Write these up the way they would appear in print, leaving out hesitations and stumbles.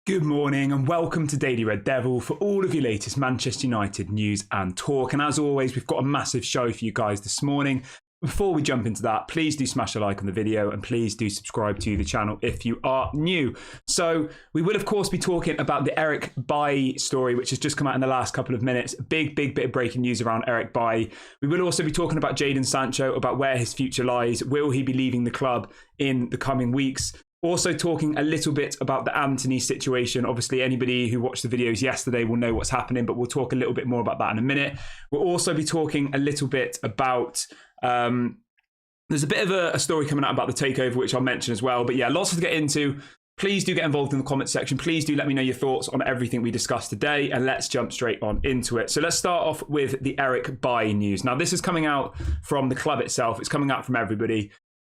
Good morning and welcome to Daily Red Devil for all of your latest Manchester United news and talk. And as always, we've got a massive show for you guys this morning. Before we jump into that, please do smash a like on the video and please do subscribe to the channel if you are new. So we will, of course, be talking about the Eric Bailly story, which has just come out in the last couple of minutes. Big bit of breaking news around Eric Bailly. We will also be talking about Jadon Sancho, about where his future lies. Will he be leaving the club in the coming weeks? Also talking a little bit about the Anthony situation. Obviously, anybody who watched the videos yesterday will know what's happening, but we'll talk a little bit more about that in a minute. We'll also be talking a little bit about... there's a bit of a story coming out about the takeover, which I'll mention as well. But yeah, lots to get into. Please do get involved in the comment section. Please do let me know your thoughts on everything we discussed today. And let's jump straight on into it. So let's start off with the Eric Bailly news. Now, this is coming out from the club itself. It's coming out from everybody.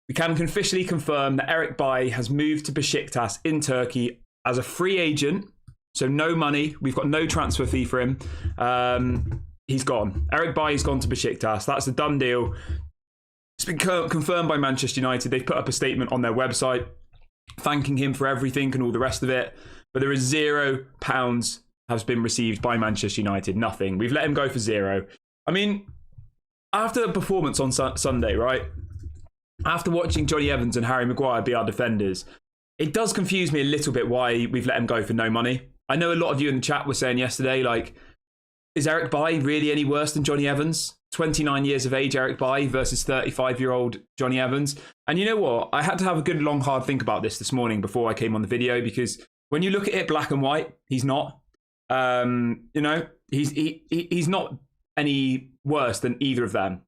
We can officially confirm that Eric Bailly has moved to Besiktas in Turkey as a free agent. So no money. We've got no transfer fee for him. He's gone. Eric Bailly's gone to Besiktas. That's a done deal. It's been confirmed by Manchester United. They've put up a statement on their website thanking him for everything and all the rest of it. But there is £0 has been received by Manchester United. Nothing. We've let him go for zero. I mean, after the performance on Sunday, right? After watching Johnny Evans and Harry Maguire be our defenders, it does confuse me a little bit why we've let him go for no money. I know a lot of you in the chat were saying yesterday, like, is Eric Bailly really any worse than Johnny Evans? 29 years of age, Eric Bailly versus 35-year-old Johnny Evans. And you know what? I had to have a good, long, hard think about this morning before I came on the video, because when you look at it black and white, he's not. He's not any worse than either of them.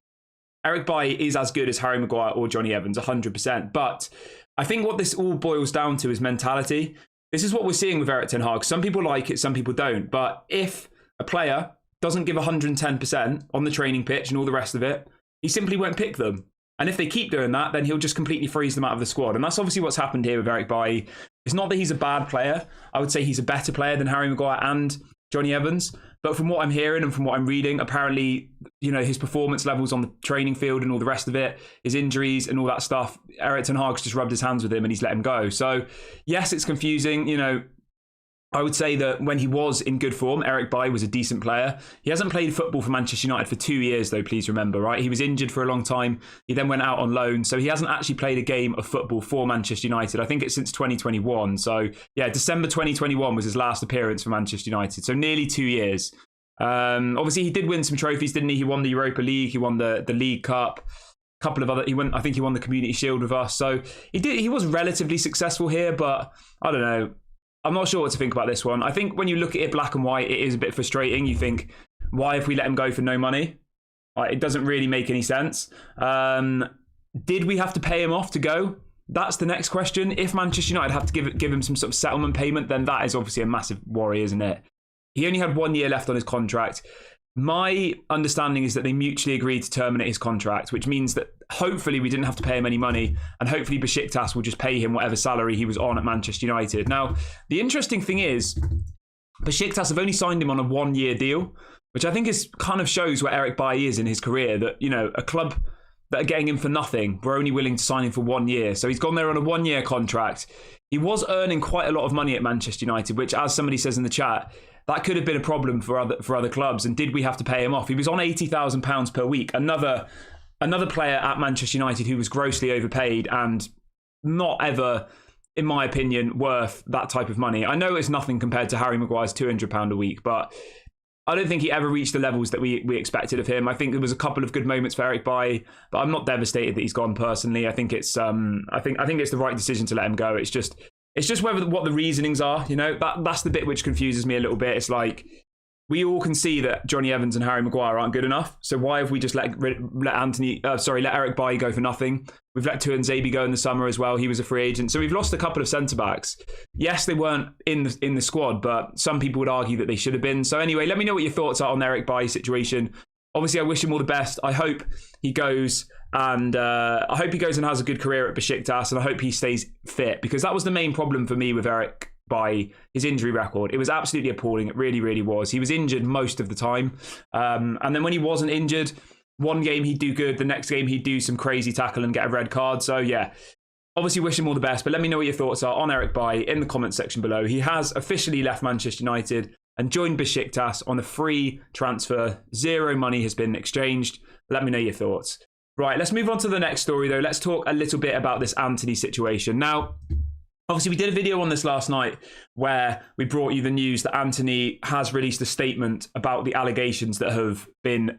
Eric Bailly is as good as Harry Maguire or Johnny Evans, 100%. But I think what this all boils down to is mentality. This is what we're seeing with Erik ten Hag. Some people like it, some people don't. But if a player doesn't give 110% on the training pitch and all the rest of it, he simply won't pick them. And if they keep doing that, then he'll just completely freeze them out of the squad. And that's obviously what's happened here with Eric Bailly. It's not that he's a bad player. I would say he's a better player than Harry Maguire and Johnny Evans. But from what I'm hearing and from what I'm reading, apparently, his performance levels on the training field and all the rest of it, his injuries and all that stuff, Erik ten Hag's just rubbed his hands with him and he's let him go. So, yes, it's confusing. I would say that when he was in good form, Eric Bailly was a decent player. He hasn't played football for Manchester United for 2 years, though, please remember, right? He was injured for a long time. He then went out on loan. So he hasn't actually played a game of football for Manchester United. I think it's since 2021. So, yeah, December 2021 was his last appearance for Manchester United. So nearly 2 years. Obviously, he did win some trophies, didn't he? He won the Europa League. He won the League Cup. A couple of other... I think he won the Community Shield with us. So he was relatively successful here, but I don't know. I'm not sure what to think about this one. I think when you look at it black and white, it is a bit frustrating. You think, why have we let him go for no money? It doesn't really make any sense. Did we have to pay him off to go? That's the next question. If Manchester United have to give him some sort of settlement payment, then that is obviously a massive worry, isn't it? He only had 1 year left on his contract. My understanding is that they mutually agreed to terminate his contract, which means that hopefully we didn't have to pay him any money, and hopefully Besiktas will just pay him whatever salary he was on at Manchester United. Now, the interesting thing is, Besiktas have only signed him on a 1 year deal, which I think kind of shows where Eric Bailly is in his career, that, a club that are getting him for nothing were only willing to sign him for 1 year. So he's gone there on a 1 year contract. He was earning quite a lot of money at Manchester United, which, as somebody says in the chat, that could have been a problem for other clubs. And did we have to pay him off? He was on £80,000 per week. Another player at Manchester United who was grossly overpaid and not ever, in my opinion, worth that type of money. I know it's nothing compared to Harry Maguire's £200 a week, but I don't think he ever reached the levels that we expected of him. I think there was a couple of good moments for Eric Bailly, but I'm not devastated that he's gone personally. I think it's I think it's the right decision to let him go. It's just what the reasonings are. That's the bit which confuses me a little bit. It's like, we all can see that Johnny Evans and Harry Maguire aren't good enough. So why have we just let Eric Bailly go for nothing? We've let Tuanzebe go in the summer as well. He was a free agent. So we've lost a couple of centre-backs. Yes, they weren't in the squad, but some people would argue that they should have been. So anyway, let me know what your thoughts are on the Eric Bailly situation. Obviously, I wish him all the best. I hope he goes and has a good career at Besiktas, and I hope he stays fit, because that was the main problem for me with Eric Bailly, his injury record. It was absolutely appalling. It really, really was. He was injured most of the time. And then when he wasn't injured, one game he'd do good, the next game he'd do some crazy tackle and get a red card. So yeah, obviously wish him all the best, but let me know what your thoughts are on Eric Bailly in the comments section below. He has officially left Manchester United and joined Besiktas on a free transfer. Zero money has been exchanged. Let me know your thoughts. Right, let's move on to the next story, though. Let's talk a little bit about this Antony situation. Now, obviously, we did a video on this last night where we brought you the news that Antony has released a statement about the allegations that have been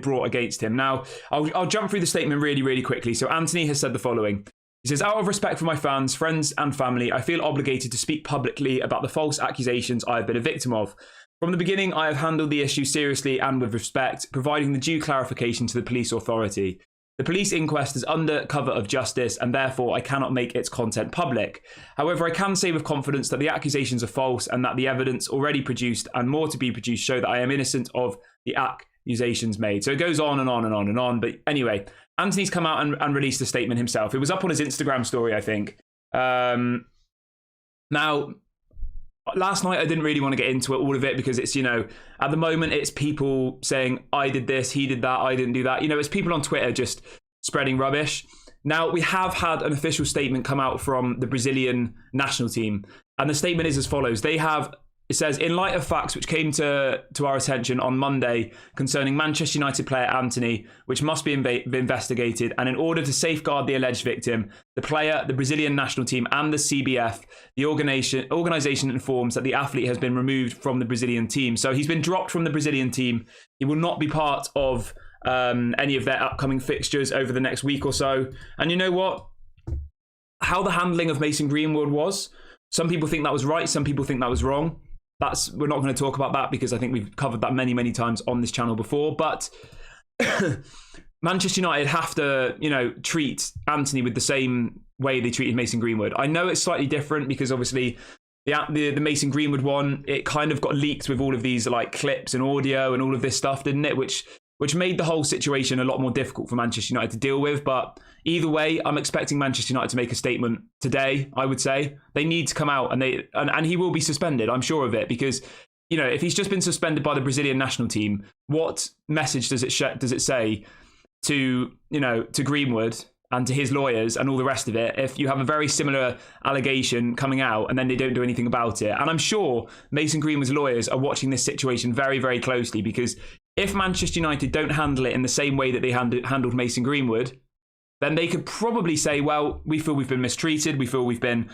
brought against him. Now, I'll jump through the statement really, really quickly. So Antony has said the following. He says, out of respect for my fans, friends and family, I feel obligated to speak publicly about the false accusations I have been a victim of. From the beginning, I have handled the issue seriously and with respect, providing the due clarification to the police authority. The police inquest is under cover of justice, and therefore I cannot make its content public. However, I can say with confidence that the accusations are false and that the evidence already produced and more to be produced show that I am innocent of the accusations made. So it goes on and on and on and on. But anyway, Antony's come out and released a statement himself. It was up on his Instagram story, I think. Now, last night, I didn't really want to get into it, all of it, because it's, at the moment, it's people saying, I did this, he did that, I didn't do that. It's people on Twitter just spreading rubbish. Now, we have had an official statement come out from the Brazilian national team. And the statement is as follows. It says, in light of facts which came to our attention on Monday concerning Manchester United player Antony, which must be investigated, and in order to safeguard the alleged victim, the player, the Brazilian national team, and the CBF, the organisation informs that the athlete has been removed from the Brazilian team. So he's been dropped from the Brazilian team. He will not be part of any of their upcoming fixtures over the next week or so. And you know what? How the handling of Mason Greenwood was, some people think that was right, some people think that was wrong. We're not going to talk about that because I think we've covered that many, many times on this channel before. But Manchester United have to, treat Antony with the same way they treated Mason Greenwood. I know it's slightly different because obviously the Mason Greenwood one, it kind of got leaked with all of these like clips and audio and all of this stuff, didn't it? Which made the whole situation a lot more difficult for Manchester United to deal with. But either way, I'm expecting Manchester United to make a statement today, I would say. They need to come out and he will be suspended, I'm sure of it, because, if he's just been suspended by the Brazilian national team, what message does it say to Greenwood and to his lawyers and all the rest of it if you have a very similar allegation coming out and then they don't do anything about it? And I'm sure Mason Greenwood's lawyers are watching this situation very, very closely, because if Manchester United don't handle it in the same way that they handled Mason Greenwood, then they could probably say, well, we feel we've been mistreated. We feel we've been,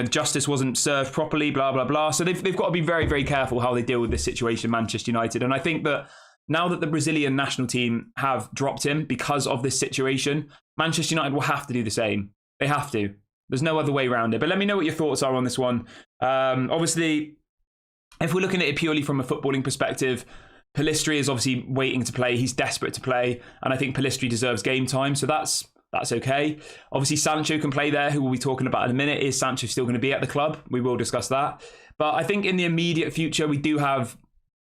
justice wasn't served properly, blah, blah, blah. So they've got to be very, very careful how they deal with this situation, Manchester United. And I think that now that the Brazilian national team have dropped him because of this situation, Manchester United will have to do the same. They have to. There's no other way around it. But let me know what your thoughts are on this one. Obviously, if we're looking at it purely from a footballing perspective, Pellistri is obviously waiting to play. He's desperate to play. And I think Pellistri deserves game time. So that's okay. Obviously, Sancho can play there, who we'll be talking about in a minute. Is Sancho still going to be at the club? We will discuss that. But I think in the immediate future, we do have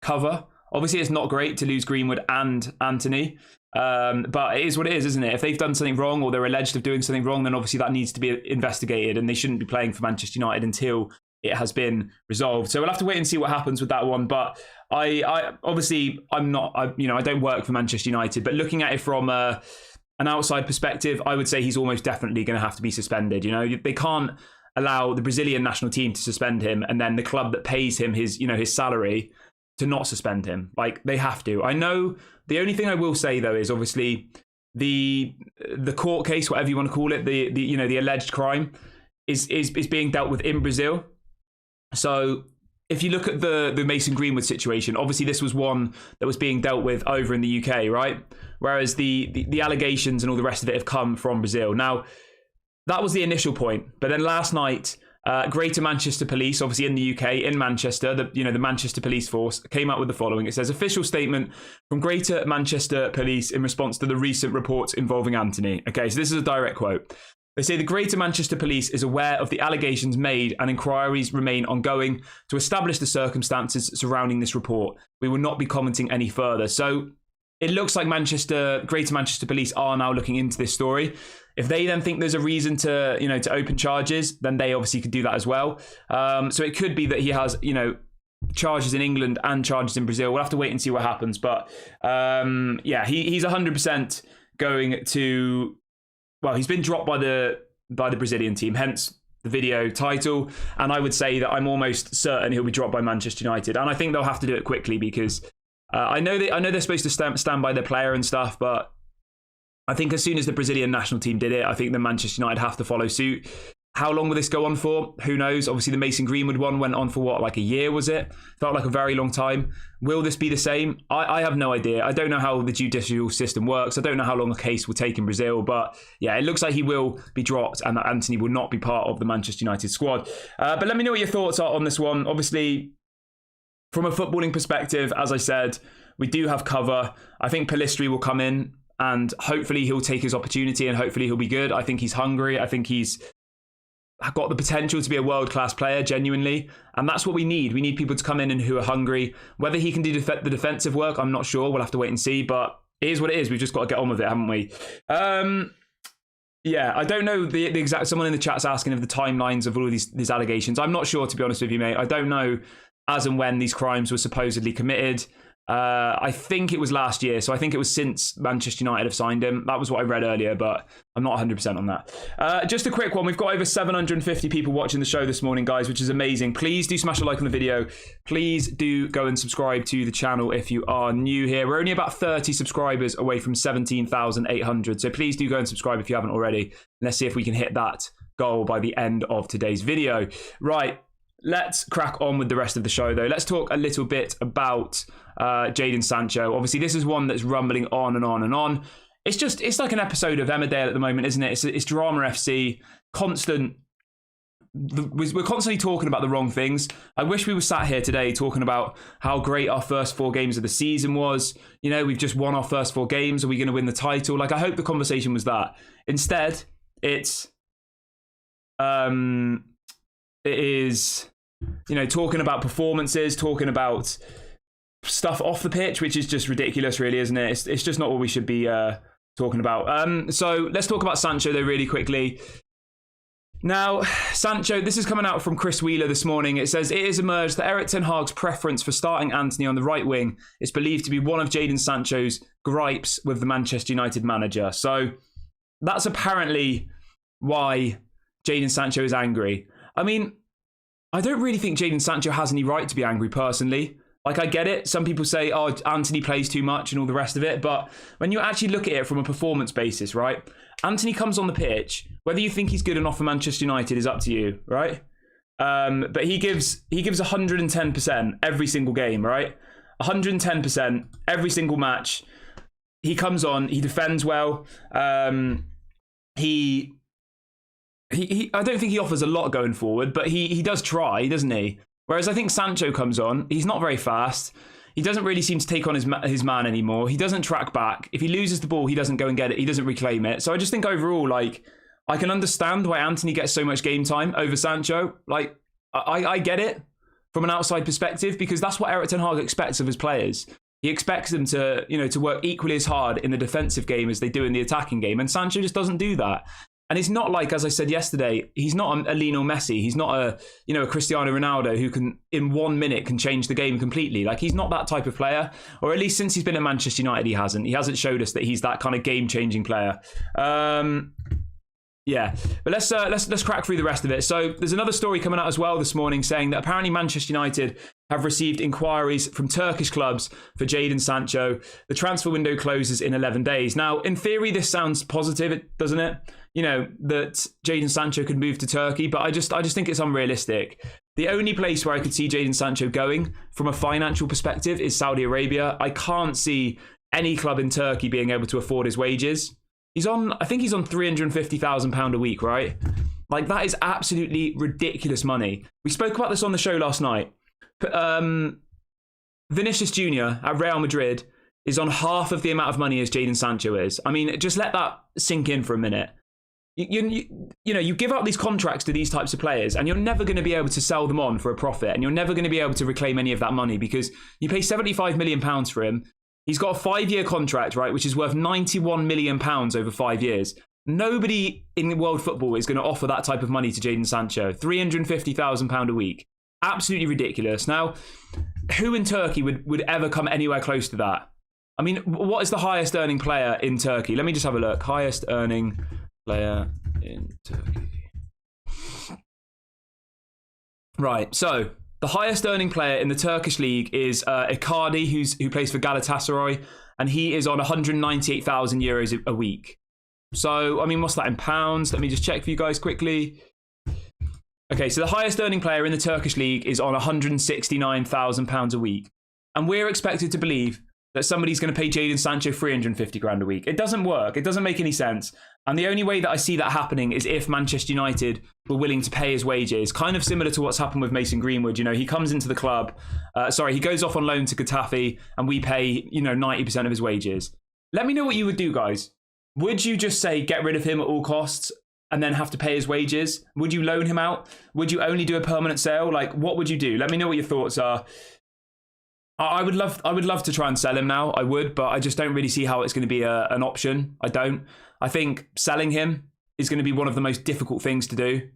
cover. Obviously, it's not great to lose Greenwood and Antony. But it is what it is, isn't it? If they've done something wrong or they're alleged of doing something wrong, then obviously that needs to be investigated and they shouldn't be playing for Manchester United until it has been resolved. So we'll have to wait and see what happens with that one. But I don't work for Manchester United, but looking at it from an outside perspective, I would say he's almost definitely going to have to be suspended. They can't allow the Brazilian national team to suspend him and then the club that pays him his salary to not suspend him. Like, they have to. I know the only thing I will say though is obviously the court case, whatever you want to call it, the alleged crime is being dealt with in Brazil. So if you look at the Mason Greenwood situation, obviously this was one that was being dealt with over in the UK, right? Whereas the allegations and all the rest of it have come from Brazil. Now, that was the initial point. But then last night, Greater Manchester Police, obviously in the UK, in Manchester, the Manchester Police Force came out with the following. It says, official statement from Greater Manchester Police in response to the recent reports involving Antony. Okay, so this is a direct quote. They say the Greater Manchester Police is aware of the allegations made and inquiries remain ongoing to establish the circumstances surrounding this report. We will not be commenting any further. So it looks like Greater Manchester Police are now looking into this story. If they then think there's a reason to open charges, then they obviously could do that as well. So it could be that he has, charges in England and charges in Brazil. We'll have to wait and see what happens. But he's 100% going to. Well, he's been dropped by the by the Brazilian team, hence the video title. And I would say that I'm almost certain he'll be dropped by Manchester United. And I think they'll have to do it quickly because I know they're supposed to stand by their player and stuff, but I think as soon as the Brazilian national team did it, I think the Manchester United have to follow suit. How long will this go on for? Who knows? Obviously, the Mason Greenwood one went on for what, like a year, was it? Felt like a very long time. Will this be the same? I have no idea. I don't know how the judicial system works. I don't know how long a case will take in Brazil. But yeah, it looks like he will be dropped and that Antony will not be part of the Manchester United squad. But let me know what your thoughts are on this one. Obviously, from a footballing perspective, as I said, we do have cover. I think Pellistri will come in and hopefully he'll take his opportunity and hopefully he'll be good. I think he's hungry. I think he's got the potential to be a world-class player, genuinely. And that's what we need. We need people to come in and who are hungry. Whether he can do the defensive work, I'm not sure. We'll have to wait and see. But it is what it is. We've just got to get on with it, haven't we? Yeah, I don't know the exact... Someone in the chat's asking of the timelines of all of these allegations. I'm not sure, to be honest with you, mate. I don't know as and when these crimes were supposedly committed. I think it was last year, so I think it was since Manchester United have signed him. That was what I read earlier, but I'm not 100% on that. Just a quick one. We've got over 750 people watching the show this morning, guys, which is amazing. Please do smash a like on the video. Please do go and subscribe to the channel if you are new here. We're only about 30 subscribers away from 17,800, so please do go and subscribe if you haven't already. Let's see if we can hit that goal by the end of today's video. Right. Let's crack on with the rest of the show, though. Let's talk a little bit about Jadon Sancho. Obviously, this is one that's rumbling on and on and on. It's like an episode of Emmerdale at the moment, isn't it? It's drama FC, constant. We're constantly talking about the wrong things. I wish we were sat here today talking about how great our first 4 games of the season was. You know, we've just won our first 4 games. Are we going to win the title? Like, I hope the conversation was that. Instead, it is, you know, talking about performances, talking about stuff off the pitch, which is just ridiculous, really, isn't it? It's just not what we should be talking about. So let's talk about Sancho, though, really quickly. Now, Sancho, this is coming out from Chris Wheeler this morning. It says, it has emerged that Erik ten Hag's preference for starting Antony on the right wing is believed to be one of Jadon Sancho's gripes with the Manchester United manager. So that's apparently why Jadon Sancho is angry. I mean, I don't really think Jadon Sancho has any right to be angry, personally. Like, I get it. Some people say, oh, Antony plays too much and all the rest of it. But when you actually look at it from a performance basis, right? Antony comes on the pitch. Whether you think he's good enough for Manchester United is up to you, right? But he gives 110% every single game, right? 110% every single match. He comes on. He defends well. I don't think he offers a lot going forward, but he does try, doesn't he? Whereas I think Sancho comes on, he's not very fast. He doesn't really seem to take on his man anymore. He doesn't track back. If he loses the ball, he doesn't go and get it. He doesn't reclaim it. So I just think overall, like, I can understand why Antony gets so much game time over Sancho. Like, I get it from an outside perspective, because that's what Erik ten Hag expects of his players. He expects them to, you know, to work equally as hard in the defensive game as they do in the attacking game. And Sancho just doesn't do that. And it's not like, as I said yesterday, he's not a Lionel Messi. He's not a Cristiano Ronaldo who can, in 1 minute, can change the game completely. Like, he's not that type of player, or at least since he's been at Manchester United, he hasn't. He hasn't showed us that he's that kind of game-changing player. Yeah, but let's crack through the rest of it. So there's another story coming out as well this morning saying that apparently Manchester United have received inquiries from Turkish clubs for Jadon Sancho. The transfer window closes in 11 days. Now, in theory, this sounds positive, doesn't it? You know, that Jadon Sancho could move to Turkey, but I just think it's unrealistic. The only place where I could see Jadon Sancho going from a financial perspective is Saudi Arabia. I can't see any club in Turkey being able to afford his wages. I think he's on £350,000 a week, right? Like, that is absolutely ridiculous money. We spoke about this on the show last night. Vinicius Jr. at Real Madrid is on half of the amount of money as Jadon Sancho is. I mean, just let that sink in for a minute. You know, you give out these contracts to these types of players and you're never going to be able to sell them on for a profit, and you're never going to be able to reclaim any of that money because you pay £75 million for him. He's got a 5-year contract, right, which is worth £91 million over 5 years. Nobody in world football is going to offer that type of money to Jadon Sancho. £350,000 a week. Absolutely ridiculous. Now, who in Turkey would ever come anywhere close to that? I mean, what is the highest earning player in Turkey? Let me just have a look. Highest earning player in Turkey. Right, so the highest earning player in the Turkish league is Icardi, who plays for Galatasaray, and he is on 198,000 euros a week. So, I mean, what's that in pounds? Let me just check for you guys quickly. Okay, so the highest earning player in the Turkish league is on £169,000 a week. And we're expected to believe that somebody's going to pay Jadon Sancho 350 grand a week. It doesn't work. It doesn't make any sense. And the only way that I see that happening is if Manchester United were willing to pay his wages, kind of similar to what's happened with Mason Greenwood. You know, he comes into the club, he goes off on loan to Getafe, and we pay, 90% of his wages. Let me know what you would do, guys. Would you just say get rid of him at all costs and then have to pay his wages? Would you loan him out? Would you only do a permanent sale? Like, what would you do? Let me know what your thoughts are. I would love to try and sell him now. I would, but I just don't really see how it's going to be an option. I don't. I think selling him is going to be one of the most difficult things to do.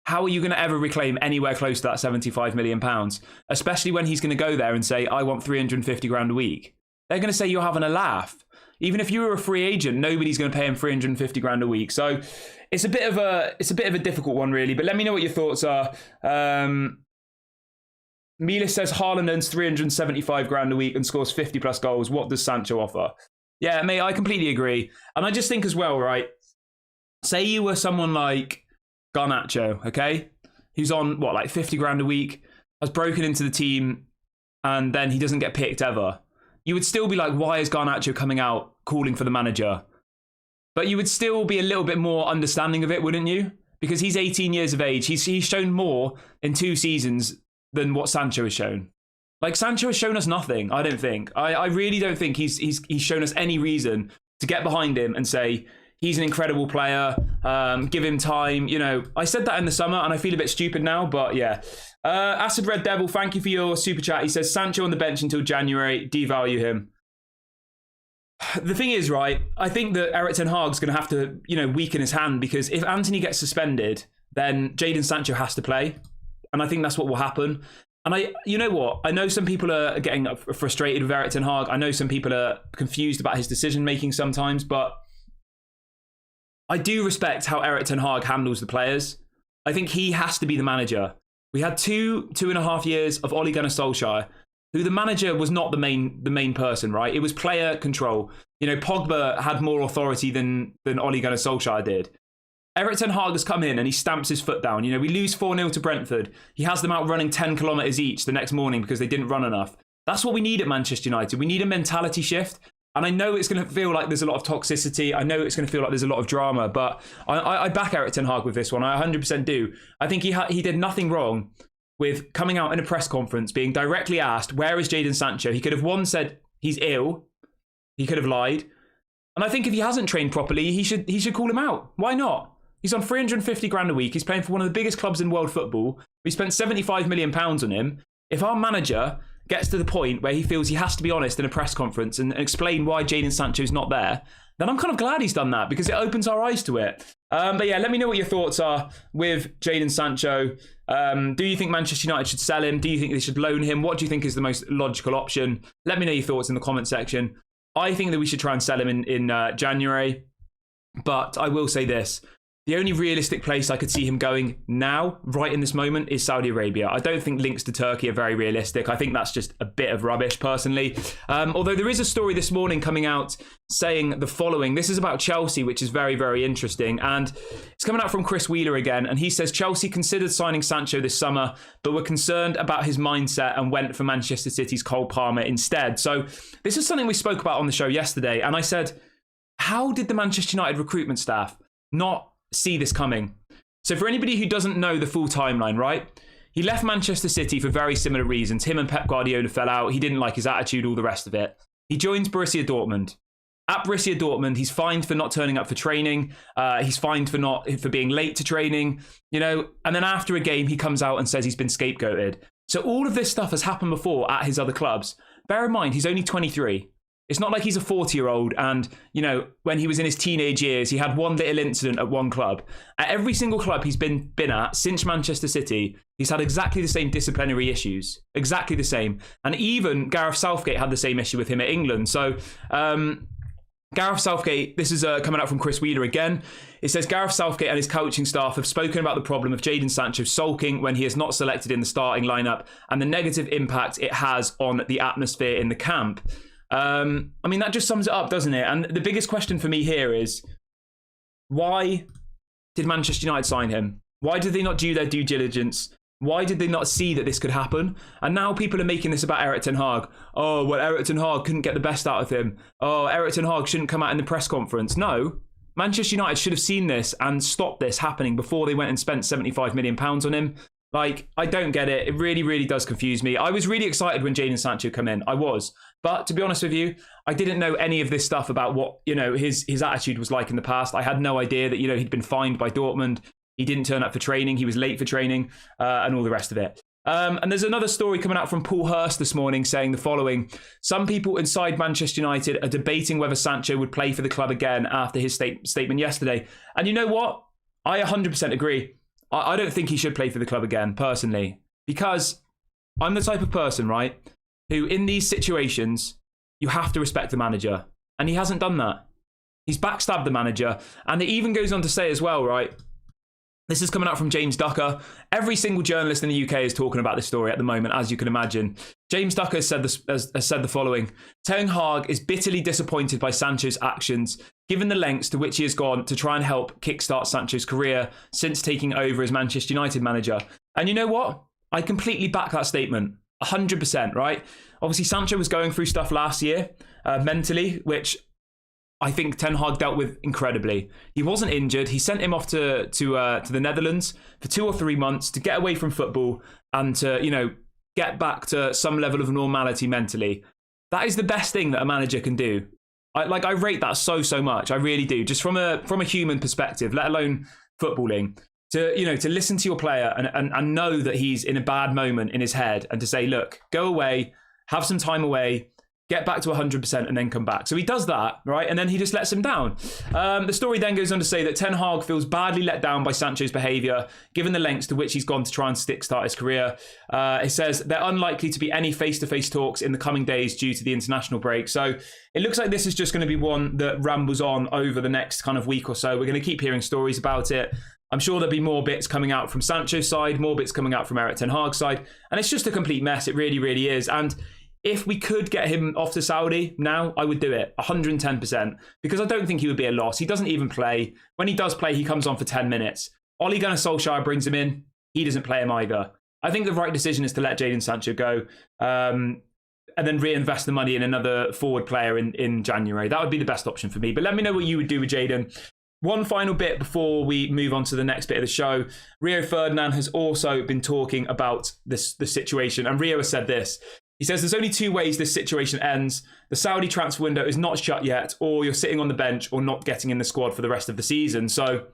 How are you going to ever reclaim anywhere close to that £75 million? Especially when he's going to go there and say, I want 350 grand a week. They're going to say you're having a laugh. Even if you were a free agent, nobody's going to pay him 350 grand a week. So it's a bit of a difficult one, really. But let me know what your thoughts are. Milas says Haaland earns 375 grand a week and scores 50 plus goals. What does Sancho offer? Yeah, mate, I completely agree. And I just think as well, right? Say you were someone like Garnacho, okay? Who's on, like 50 grand a week, has broken into the team, and then he doesn't get picked ever. You would still be like, why is Garnacho coming out calling for the manager? But you would still be a little bit more understanding of it, wouldn't you? Because he's 18 years of age. He's shown more in 2 seasons than what Sancho has shown. Like, Sancho has shown us nothing, I don't think. I really don't think he's shown us any reason to get behind him and say, he's an incredible player, give him time. I said that in the summer and I feel a bit stupid now, but yeah. Acid Red Devil, thank you for your super chat. He says, Sancho on the bench until January, devalue him. The thing is, right, I think that Erik ten Hag's going to have to, weaken his hand, because if Antony gets suspended, then Jadon Sancho has to play. And I think that's what will happen. And you know what? I know some people are getting frustrated with Erik ten Hag. I know some people are confused about his decision-making sometimes, but I do respect how Erik ten Hag handles the players. I think he has to be the manager. We had 2.5 years of Ole Gunnar Solskjaer, who the manager was not the main person, right? It was player control. Pogba had more authority than Ole Gunnar Solskjaer did. Erik ten Hag has come in and he stamps his foot down. We lose 4-0 to Brentford. He has them out running 10 kilometres each the next morning because they didn't run enough. That's what we need at Manchester United. We need a mentality shift. And I know it's going to feel like there's a lot of toxicity. I know it's going to feel like there's a lot of drama, but I back Erik ten Hag with this one. I 100% do. I think he did nothing wrong with coming out in a press conference, being directly asked, where is Jadon Sancho? He could have said he's ill. He could have lied. And I think if he hasn't trained properly, he should call him out. Why not? He's on 350 grand a week. He's playing for one of the biggest clubs in world football. We spent 75 million pounds on him. If our manager gets to the point where he feels he has to be honest in a press conference and explain why Jadon Sancho's not there, then I'm kind of glad he's done that, because it opens our eyes to it. But yeah, let me know what your thoughts are with Jadon Sancho. Do you think Manchester United should sell him? Do you think they should loan him? What do you think is the most logical option? Let me know your thoughts in the comment section. I think that we should try and sell him in January. But I will say this. The only realistic place I could see him going now, right in this moment, is Saudi Arabia. I don't think links to Turkey are very realistic. I think that's just a bit of rubbish, personally. Although there is a story this morning coming out saying the following. This is about Chelsea, which is very, very interesting. And it's coming out from Chris Wheeler again. And he says, Chelsea considered signing Sancho this summer, but were concerned about his mindset and went for Manchester City's Cole Palmer instead. So this is something we spoke about on the show yesterday. And I said, how did the Manchester United recruitment staff not see this coming? So for anybody who doesn't know the full timeline, right? He left Manchester City for very similar reasons. Him and Pep Guardiola fell out. He didn't like his attitude, all the rest of it. He joins Borussia Dortmund. At Borussia Dortmund, he's fined for not turning up for training. He's fined for being late to training, and then after a game, he comes out and says he's been scapegoated. So all of this stuff has happened before at his other clubs. Bear in mind, he's only 23. It's not like he's a 40-year-old and, when he was in his teenage years, he had one little incident at one club. At every single club he's been at since Manchester City, he's had exactly the same disciplinary issues. Exactly the same. And even Gareth Southgate had the same issue with him at England. So Gareth Southgate, this is coming out from Chris Wheeler again. It says Gareth Southgate and his coaching staff have spoken about the problem of Jadon Sancho sulking when he is not selected in the starting lineup and the negative impact it has on the atmosphere in the camp. I mean, that just sums it up, doesn't it? And the biggest question for me here is, why did Manchester United sign him? Why did they not do their due diligence? Why did they not see that this could happen? And now people are making this about Erik ten Hag. Oh, well, Erik ten Hag couldn't get the best out of him. Oh, Erik ten Hag shouldn't come out in the press conference. No, Manchester United should have seen this and stopped this happening before they went and spent £75 million on him. Like, I don't get it. It really, really does confuse me. I was really excited when Jadon Sancho came in. I was. But to be honest with you, I didn't know any of this stuff about what, his attitude was like in the past. I had no idea that, he'd been fined by Dortmund. He didn't turn up for training. He was late for training and all the rest of it. And there's another story coming out from Paul Hurst this morning saying the following. Some people inside Manchester United are debating whether Sancho would play for the club again after his statement yesterday. And you know what? I 100% agree. I don't think he should play for the club again, personally. Because I'm the type of person, right, who in these situations, you have to respect the manager. And he hasn't done that. He's backstabbed the manager. And it even goes on to say as well, right, this is coming out from James Ducker. Every single journalist in the UK is talking about this story at the moment, as you can imagine. James Ducker has said the following. Ten Hag is bitterly disappointed by Sancho's actions, given the lengths to which he has gone to try and help kickstart Sancho's career since taking over as Manchester United manager. And you know what? I completely back that statement. 100%, right? Obviously, Sancho was going through stuff last year, mentally, which I think Ten Hag dealt with incredibly. He wasn't injured. He sent him off to the Netherlands for 2 or 3 months to get away from football and to, get back to some level of normality mentally. That is the best thing that a manager can do. I rate that so much. I really do. Just from a human perspective, let alone footballing. To listen to your player and know that he's in a bad moment in his head and to say, look, go away, have some time away, get back to 100% and then come back. So he does that, right? And then he just lets him down. The story then goes on to say that Ten Hag feels badly let down by Sancho's behaviour, given the lengths to which he's gone to try and kickstart his career. It says they're unlikely to be any face-to-face talks in the coming days due to the international break. So it looks like this is just going to be one that rambles on over the next kind of week or so. We're going to keep hearing stories about it. I'm sure there'll be more bits coming out from Sancho's side, more bits coming out from Erik ten Hag's side. And it's just a complete mess. It really, really is. And if we could get him off to Saudi now, I would do it 110% because I don't think he would be a loss. He doesn't even play. When he does play, he comes on for 10 minutes. Ole Gunnar Solskjaer brings him in. He doesn't play him either. I think the right decision is to let Jadon Sancho go and then reinvest the money in another forward player in January. That would be the best option for me. But let me know what you would do with Jadon. One final bit before we move on to the next bit of the show. Rio Ferdinand has also been talking about the situation. And Rio has said this. He says there's only 2 ways this situation ends. The Saudi transfer window is not shut yet, or you're sitting on the bench or not getting in the squad for the rest of the season. So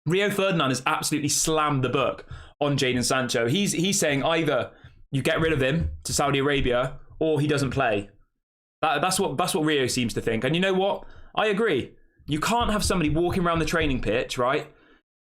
Rio Ferdinand has absolutely slammed the book on Jadon Sancho. He's saying either you get rid of him to Saudi Arabia or he doesn't play. That's what Rio seems to think. And you know what? I agree. You can't have somebody walking around the training pitch, right,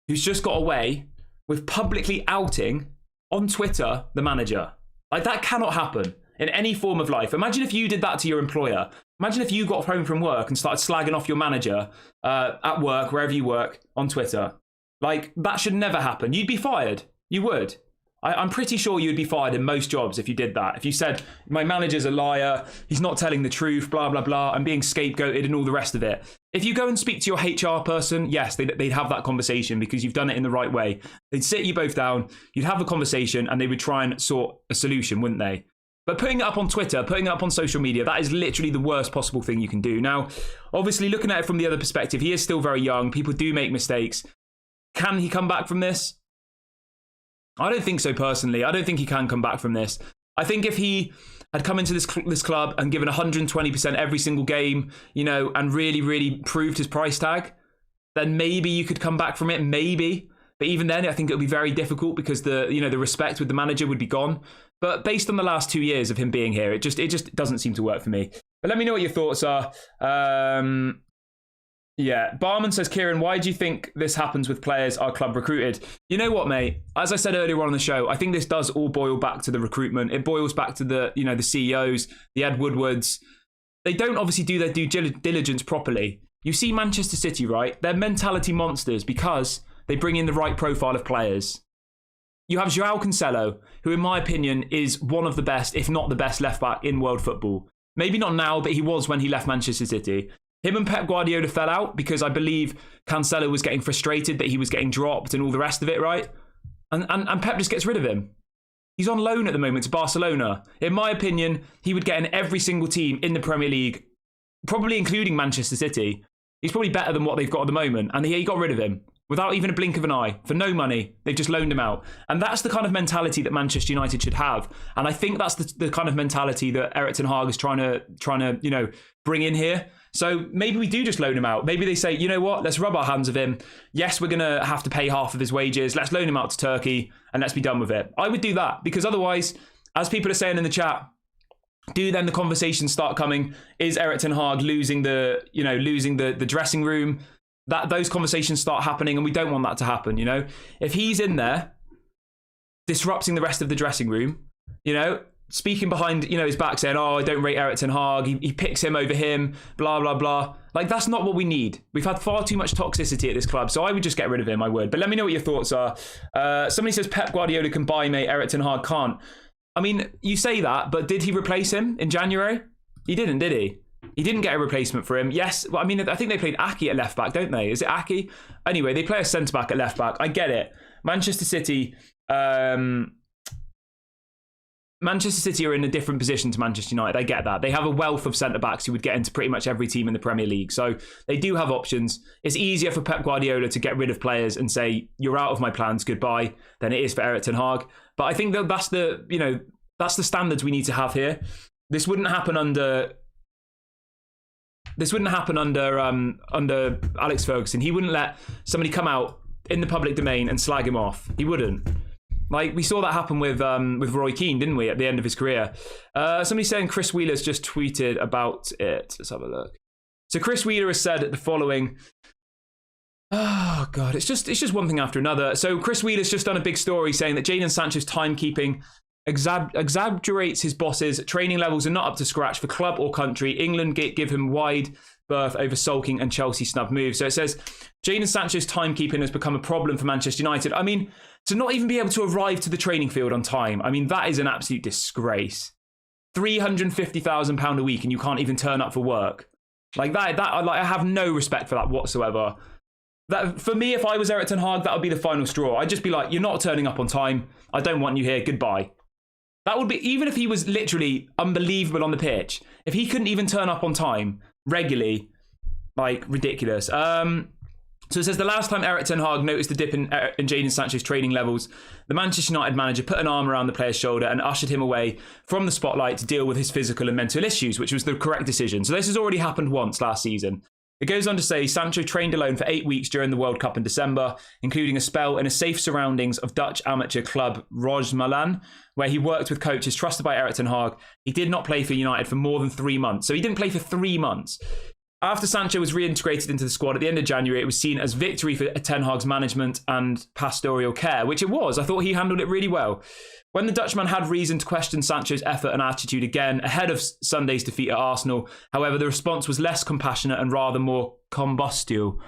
who's just got away with publicly outing on Twitter the manager. Like, that cannot happen in any form of life. Imagine if you did that to your employer. Imagine if you got home from work and started slagging off your manager at work, wherever you work, on Twitter. Like, that should never happen. You'd be fired. You would. I'm pretty sure you'd be fired in most jobs if you did that. If you said, my manager's a liar, he's not telling the truth, blah, blah, blah, I'm being scapegoated and all the rest of it. If you go and speak to your HR person, yes, they'd have that conversation because you've done it in the right way. They'd sit you both down, you'd have a conversation, and they would try and sort a solution, wouldn't they? But putting it up on Twitter, putting it up on social media, that is literally the worst possible thing you can do. Now, obviously, looking at it from the other perspective, he is still very young. People do make mistakes. Can he come back from this? I don't think so, personally. I don't think he can come back from this. I think if he had come into this club and given 120% every single game, and really, really proved his price tag, then maybe you could come back from it, maybe. But even then, I think it would be very difficult because the respect with the manager would be gone. But based on the last 2 years of him being here, it just doesn't seem to work for me. But let me know what your thoughts are. Yeah, Barman says, Kieran, why do you think this happens with players our club recruited? You know what, mate? As I said earlier on the show, I think this does all boil back to the recruitment. It boils back to the CEOs, the Ed Woodwards, they don't obviously do their due diligence properly. You see Manchester City, right? They're mentality monsters because they bring in the right profile of players. You have João Cancelo, who in my opinion is one of the best, if not the best left back in world football. Maybe not now, but he was when he left Manchester City. Him and Pep Guardiola fell out because I believe Cancelo was getting frustrated that he was getting dropped and all the rest of it, right? And Pep just gets rid of him. He's on loan at the moment to Barcelona. In my opinion, he would get in every single team in the Premier League, probably including Manchester City. He's probably better than what they've got at the moment. And he got rid of him without even a blink of an eye, for no money. They've just loaned him out. And that's the kind of mentality that Manchester United should have. And I think that's the kind of mentality that Erik ten Hag is trying to bring in here. So maybe we do just loan him out. Maybe they say, you know what, let's rub our hands of him. Yes, we're going to have to pay half of his wages. Let's loan him out to Turkey and let's be done with it. I would do that because otherwise, as people are saying in the chat, do then the conversations start coming? Is Erik ten Hag losing the dressing room? That those conversations start happening, and we don't want that to happen. If he's in there disrupting the rest of the dressing room, speaking behind his back, saying, "Oh, I don't rate Erik ten Hag. He picks him over him." Blah blah blah. Like that's not what we need. We've had far too much toxicity at this club, so I would just get rid of him. I would. But let me know what your thoughts are. Somebody says Pep Guardiola can buy, mate. Erik ten Hag can't. I mean, you say that, but did he replace him in January? He didn't, did he? He didn't get a replacement for him. Yes, well, I mean, I think they played Aki at left back, don't they? Is it Aki? Anyway, they play a centre back at left back. I get it. Manchester City are in a different position to Manchester United. I get that. They have a wealth of centre backs who would get into pretty much every team in the Premier League. So they do have options. It's easier for Pep Guardiola to get rid of players and say, you're out of my plans, goodbye, than it is for Erik ten Hag. But I think that's the standards we need to have here. This wouldn't happen under Alex Ferguson. He wouldn't let somebody come out in the public domain and slag him off. He wouldn't. Like we saw that happen with Roy Keane, didn't we, at the end of his career? Somebody's saying Chris Wheeler's just tweeted about it. Let's have a look. So Chris Wheeler has said the following. Oh God, it's just one thing after another. So Chris Wheeler's just done a big story saying that Jadon Sancho's timekeeping exaggerates his bosses. Training levels are not up to scratch for club or country. England give him wide berth over sulking and Chelsea snub moves. So it says Jadon Sancho's timekeeping has become a problem for Manchester United. I mean, to not even be able to arrive to the training field on time, I mean, that is an absolute disgrace. £350,000 a week and you can't even turn up for work. Like that I have no respect for that whatsoever. That for me, if I was Erik ten Hag, that would be the final straw. I'd just be like, you're not turning up on time. I don't want you here. Goodbye. That would be, even if he was literally unbelievable on the pitch, if he couldn't even turn up on time regularly, like ridiculous. So it says the last time Erik ten Hag noticed the dip in Jadon Sancho's training levels, the Manchester United manager put an arm around the player's shoulder and ushered him away from the spotlight to deal with his physical and mental issues, which was the correct decision. So this has already happened once last season. It goes on to say Sancho trained alone for 8 weeks during the World Cup in December, including a spell in a safe surroundings of Dutch amateur club Rosmalen, where he worked with coaches trusted by Erik ten Hag. He did not play for United for more than 3 months. So he didn't play for 3 months. After Sancho was reintegrated into the squad at the end of January, it was seen as victory for ten Hag's management and pastoral care, which it was. I thought he handled it really well. When the Dutchman had reason to question Sancho's effort and attitude again ahead of Sunday's defeat at Arsenal, however, the response was less compassionate and rather more combustible.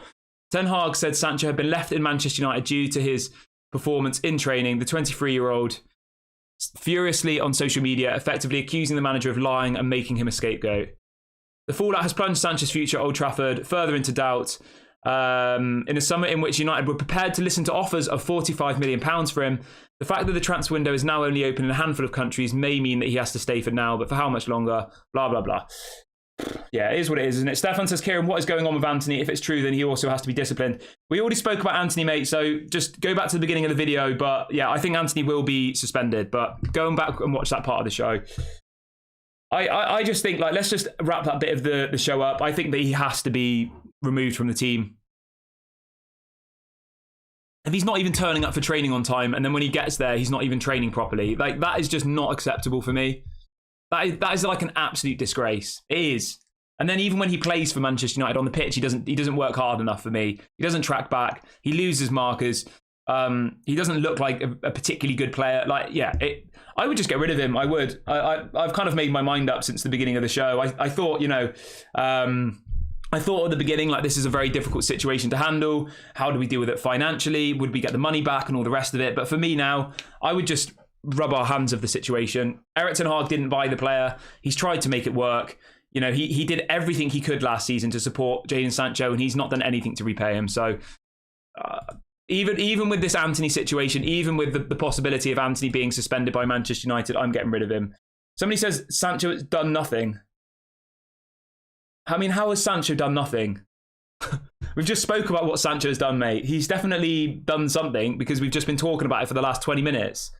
Ten Hag said Sancho had been left in Manchester United due to his performance in training. The 23-year-old furiously on social media, effectively accusing the manager of lying and making him a scapegoat. The fallout has plunged Sancho's future at Old Trafford further into doubt. In a summer in which United were prepared to listen to offers of £45 million for him, the fact that the transfer window is now only open in a handful of countries may mean that he has to stay for now, but for how much longer? Blah, blah, blah. Yeah, it is what it is, isn't it? Stefan says, Kieran, what is going on with Anthony? If it's true, then he also has to be disciplined. We already spoke about Anthony, mate, so just go back to the beginning of the video. But yeah, I think Anthony will be suspended, but going back and watch that part of the show. I just think, like, let's just wrap that bit of the show up. I think that he has to be removed from the team. If he's not even turning up for training on time, and then when he gets there, he's not even training properly, like, that is just not acceptable for me. That is like an absolute disgrace. It is. And then even when he plays for Manchester United on the pitch, he doesn't work hard enough for me. He doesn't track back. He loses markers. He doesn't look like a particularly good player. Like, yeah, I would just get rid of him. I would. I've kind of made my mind up since the beginning of the show. I thought, I thought at the beginning, like, this is a very difficult situation to handle. How do we deal with it financially? Would we get the money back and all the rest of it? But for me now, I would just rub our hands of the situation. Erik ten Hag didn't buy the player. He's tried to make it work. He did everything he could last season to support Jadon Sancho, and he's not done anything to repay him. So even with this Antony situation, even with the possibility of Antony being suspended by Manchester United, I'm getting rid of him. Somebody says Sancho has done nothing. I mean, how has Sancho done nothing? We've just spoke about what Sancho has done, mate. He's definitely done something because we've just been talking about it for the last 20 minutes.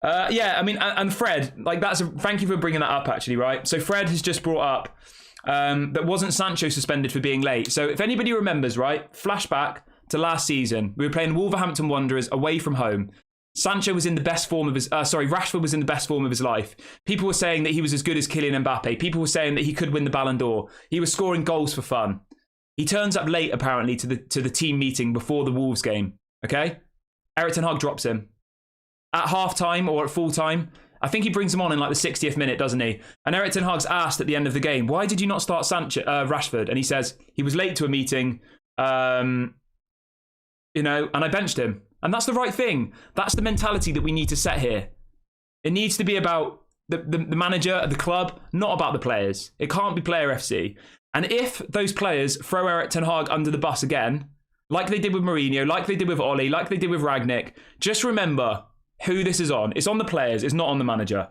Yeah, I mean, and Fred, like, thank you for bringing that up, actually, right? So Fred has just brought up that wasn't Sancho suspended for being late. So if anybody remembers, right, flashback to last season, we were playing Wolverhampton Wanderers away from home. Sancho was in the best form of his... Rashford was in the best form of his life. People were saying that he was as good as Kylian Mbappe. People were saying that he could win the Ballon d'Or. He was scoring goals for fun. He turns up late, apparently, to the team meeting before the Wolves game. Okay? Erik ten Hag drops him. At half-time or at full-time, I think he brings him on in like the 60th minute, doesn't he? And Erik ten Hag's asked at the end of the game, why did you not start Rashford? And he says, he was late to a meeting, and I benched him. And that's the right thing. That's the mentality that we need to set here. It needs to be about the manager, the club, not about the players. It can't be player FC. And if those players throw Erik ten Hag under the bus again, like they did with Mourinho, like they did with Ole, like they did with Rangnick, just remember who this is on. It's on the players. It's not on the manager.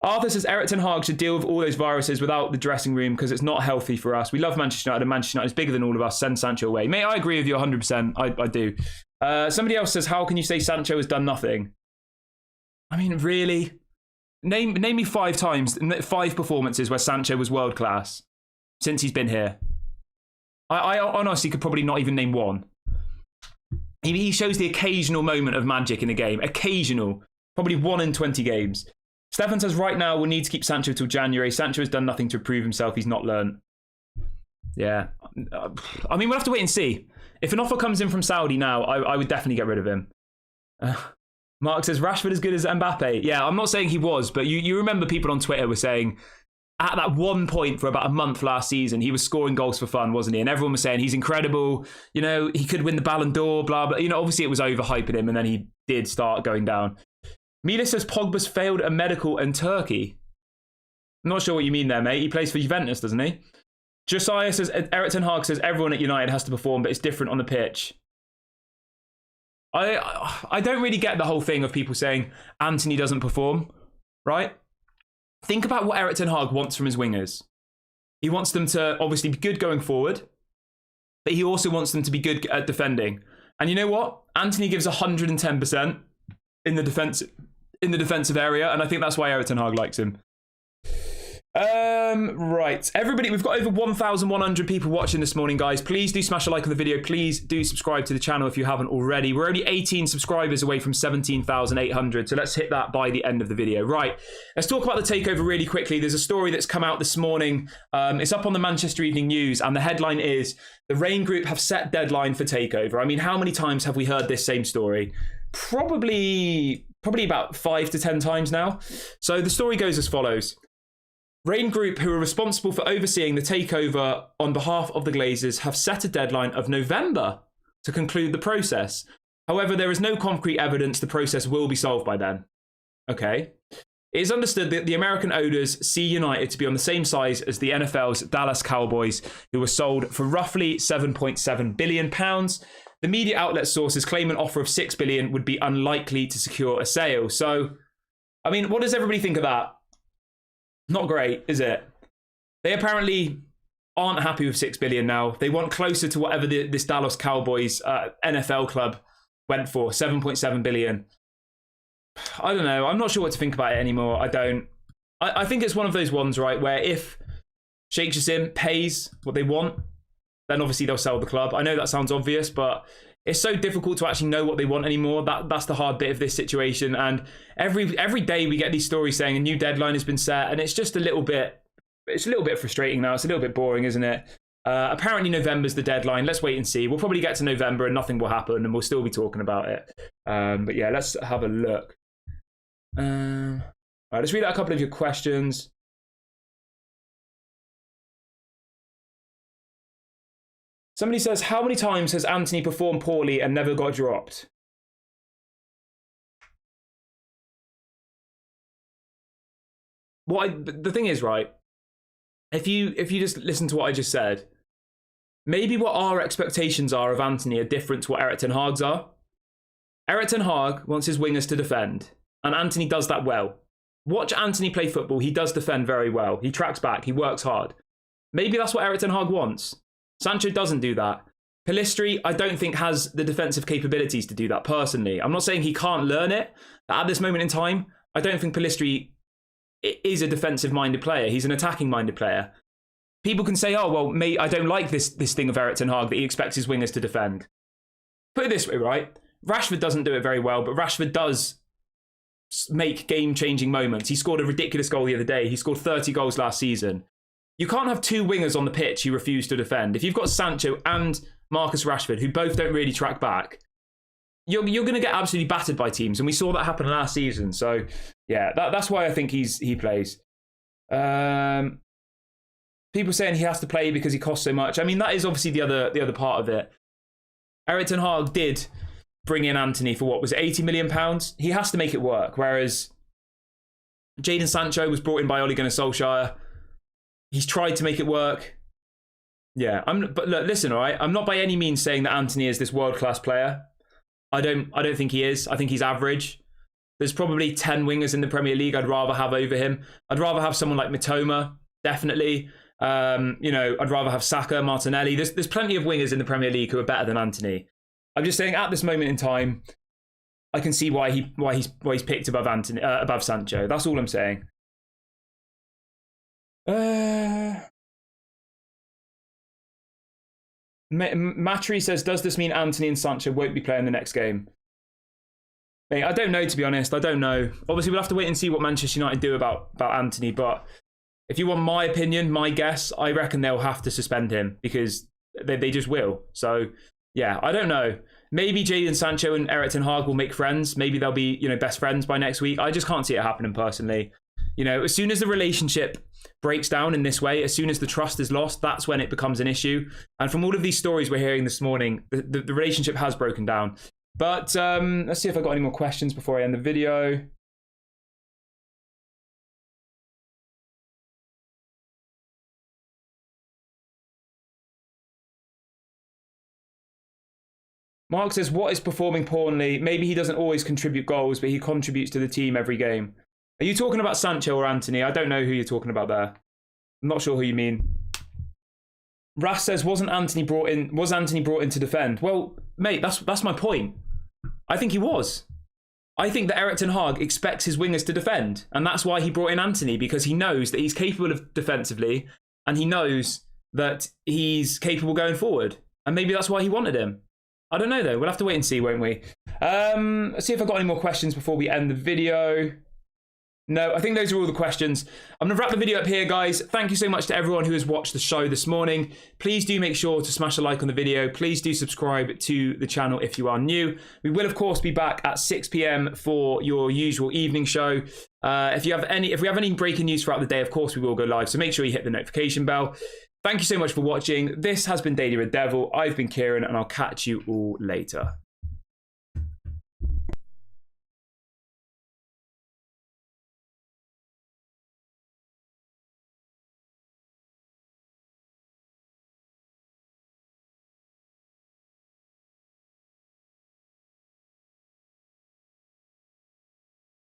Arthur says Erik ten Hag should deal with all those viruses without the dressing room because it's not healthy for us. We love Manchester United, and Manchester United is bigger than all of us. Send Sancho away. Mate, I agree with you 100%. I do. Somebody else says, how can you say Sancho has done nothing? I mean, really? Name me 5 performances where Sancho was world class since he's been here. I honestly could probably not even name one. He shows the occasional moment of magic in a game. Occasional. Probably 1 in 20 games. Stefan says, right now, we'll need to keep Sancho till January. Sancho has done nothing to prove himself. He's not learned. Yeah. I mean, we'll have to wait and see. If an offer comes in from Saudi now, I would definitely get rid of him. Mark says, Rashford as good as Mbappe. Yeah, I'm not saying he was, but you remember people on Twitter were saying, at that one point for about a month last season, he was scoring goals for fun, wasn't he? And everyone was saying, he's incredible. He could win the Ballon d'Or, blah, blah. Obviously it was overhyping him, and then he did start going down. Mila says, Pogba's failed a medical in Turkey. I'm not sure what you mean there, mate. He plays for Juventus, doesn't he? Josiah says, Erik ten Hag says, everyone at United has to perform, but it's different on the pitch. I don't really get the whole thing of people saying Antony doesn't perform, right? Think about what Erik ten Hag wants from his wingers. He wants them to obviously be good going forward, but he also wants them to be good at defending. And you know what? Antony gives 110% in the defensive area, and I think that's why Erik ten Hag likes him. Right, everybody, we've got over 1,100 people watching this morning, guys. Please do smash a like on the video. Please do subscribe to the channel if you haven't already. We're only 18 subscribers away from 17,800, so let's hit that by the end of the video. Right, let's talk about the takeover really quickly. There's a story that's come out this morning. It's up on the Manchester Evening News, and the headline is, the Rain Group have set deadline for takeover. I mean, how many times have we heard this same story? Probably about 5 to 10 times now. So the story goes as follows. Rain Group, who are responsible for overseeing the takeover on behalf of the Glazers, have set a deadline of November to conclude the process. However, there is no concrete evidence the process will be solved by then. Okay. It is understood that the American owners see United to be on the same size as the NFL's Dallas Cowboys, who were sold for roughly £7.7 billion. The media outlet sources claim an offer of $6 billion would be unlikely to secure a sale. So, I mean, what does everybody think of that? Not great, is it? They apparently aren't happy with $6 billion now. They want closer to whatever this Dallas Cowboys NFL club went for, $7.7 billion. I don't know. I'm not sure what to think about it anymore. I think it's one of those ones, right, where if Sheikh Jassim pays what they want, then obviously they'll sell the club. I know that sounds obvious, but it's so difficult to actually know what they want anymore. That's the hard bit of this situation. And every day we get these stories saying a new deadline has been set, and it's just a little bit frustrating now. It's a little bit boring, isn't it? Apparently November's the deadline. Let's wait and see. We'll probably get to November and nothing will happen and we'll still be talking about it. But yeah, let's have a look. All right, let's read out a couple of your questions. Somebody says, how many times has Anthony performed poorly and never got dropped? The thing is, right, if you just listen to what I just said, maybe what our expectations are of Anthony are different to what Erik ten Hag's are. Erik ten Hag wants his wingers to defend, and Anthony does that well. Watch Anthony play football. He does defend very well. He tracks back. He works hard. Maybe that's what Erik ten Hag wants. Sancho doesn't do that. Pellistri, I don't think, has the defensive capabilities to do that, personally. I'm not saying he can't learn it, but at this moment in time, I don't think Pellistri is a defensive-minded player. He's an attacking-minded player. People can say, oh, well, I don't like this thing of Erik ten Hag that he expects his wingers to defend. Put it this way, right? Rashford doesn't do it very well, but Rashford does make game-changing moments. He scored a ridiculous goal the other day. He scored 30 goals last season. You can't have two wingers on the pitch who refuse to defend. If you've got Sancho and Marcus Rashford, who both don't really track back, you're going to get absolutely battered by teams. And we saw that happen last season. So, yeah, that's why I think he plays. People saying he has to play because he costs so much. I mean, that is obviously the other part of it. Erik ten Hag did bring in Anthony for what was it, £80 million? He has to make it work. Whereas Jadon Sancho was brought in by Ole Gunnar Solskjaer. He's tried to make it work. Yeah, but look, listen, all right. I'm not by any means saying that Anthony is this world-class player. I don't think he is. I think he's average. There's probably 10 wingers in the Premier League I'd rather have over him. I'd rather have someone like Mitoma, definitely. I'd rather have Saka, Martinelli. There's plenty of wingers in the Premier League who are better than Anthony. I'm just saying, at this moment in time, I can see why he's picked above Sancho. That's all I'm saying. Matri says, does this mean Anthony and Sancho won't be playing the next game? Mate, I don't know, to be honest. I don't know. Obviously, we'll have to wait and see what Manchester United do about Anthony. But if you want my opinion, my guess, I reckon they'll have to suspend him because they just will. So, yeah, I don't know. Maybe Jadon Sancho and Erik ten Hag will make friends. Maybe they'll be, best friends by next week. I just can't see it happening personally. As soon as the relationship breaks down in this way, as soon as the trust is lost, that's when it becomes an issue. And from all of these stories we're hearing this morning, the relationship has broken down. But let's see if I've got any more questions before I end the video. Mark says, what is performing poorly? Maybe he doesn't always contribute goals, but he contributes to the team every game. Are you talking about Sancho or Anthony? I don't know who you're talking about there. I'm not sure who you mean. Ras says, was Anthony brought in to defend? Well, mate, that's my point. I think he was. I think that Erik ten Hag expects his wingers to defend, and that's why he brought in Anthony, because he knows that he's capable of defensively, and he knows that he's capable going forward. And maybe that's why he wanted him. I don't know, though. We'll have to wait and see, won't we? Let's see if I've got any more questions before we end the video. No, I think those are all the questions. I'm going to wrap the video up here, guys. Thank you so much to everyone who has watched the show this morning. Please do make sure to smash a like on the video. Please do subscribe to the channel if you are new. We will, of course, be back at 6 p.m. for your usual evening show. If we have any breaking news throughout the day, of course, we will go live. So make sure you hit the notification bell. Thank you so much for watching. This has been Daily Red Devil. I've been Kieran, and I'll catch you all later.